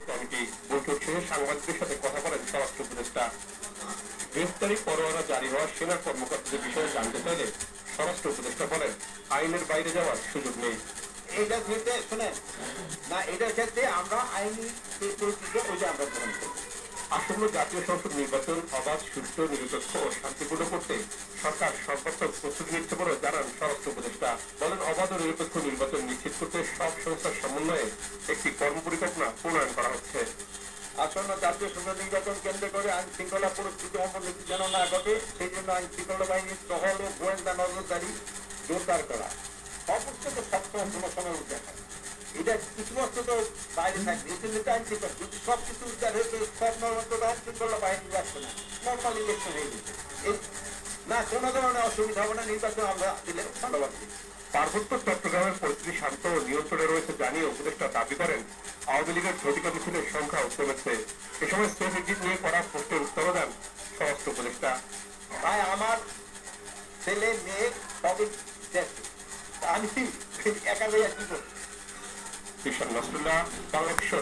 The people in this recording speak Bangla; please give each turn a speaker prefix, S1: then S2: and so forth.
S1: কমিটি বৈঠক শেষে সাংবাদিকদের সাথে কথা বলেন স্বরাষ্ট্র উপদেষ্টা। গ্রেফতারি পরোয়ানা জারি হওয়া সেনা কর্মকর্তাদের বিষয়ে জানতে চাইলে স্বরাষ্ট্র উপদেষ্টা বলেন, আইনের বাইরে যাওয়ার সুযোগ নেই।
S2: এইটা ক্ষেত্রে শুনেন না, এটার ক্ষেত্রে আমরা আইনি পরিস্থিতি ওইটা আমরা গ্রহণ করি।
S1: আসন্ন জাতীয় সংসদ নির্বাচন অবাধ, সুষ্ঠু, নিরপেক্ষ ও শান্তিপূর্ণ করতে সরকার সর্বাত্মক প্রস্তুতি নিচ্ছে বলে জানান স্বরাষ্ট্র উপদেষ্টা। বলেন, অবাধ ও নিরপেক্ষ নির্বাচন নিশ্চিত করতে সব সংস্থার সমন্বয়ে একটি কর্মপরিকল্পনা প্রণয়ন করা হচ্ছে।
S2: আসন্ন জাতীয় সংসদ নির্বাচন কেন্দ্র করে আইন শৃঙ্খলা পরিস্থিতি অবনতি যেন না ঘটে, সেই জন্য আইন শৃঙ্খলা বাহিনীর টহল ও গোয়েন্দা নজরদারি জোরদার করা, অবশ্যই সবসময় কোনো সময় উদ্ধার হয়। এটা কিছু অর্থ তো বাইরে থাকবে, কিন্তু আইন শৃঙ্খলা যদি সব কিছু উদ্ধার হয়েছে, সব নর্মাল আইন শৃঙ্খলা বাহিনী আসছে না, নর্মাল ইলেকশন হয়ে গেছে, না কোনো ধরনের অসুবিধা হবে না। নির্বাচন আমরা দিলে ভালোবাসি।
S1: পার্বত্য চট্টগ্রামের পরিস্থিতি শান্ত ও নিয়ন্ত্রণে রয়েছে জানিয়ে উপদেষ্টা দাবি করেন, আওয়ামী লীগের ঝটিকা মিছিলের সংখ্যাও কমেছে। এ সময় সেফ এক্সিট নিয়ে করা প্রশ্নের উত্তর দেন স্বরাষ্ট্র উপদেষ্টা।
S2: ভাই, আমার ছেলে মেয়ে সবই দেখছে, আমি একা ভাইয়া কি করবো?
S1: কৃষণ নসরুল্লাহ, বাংলাদেশ।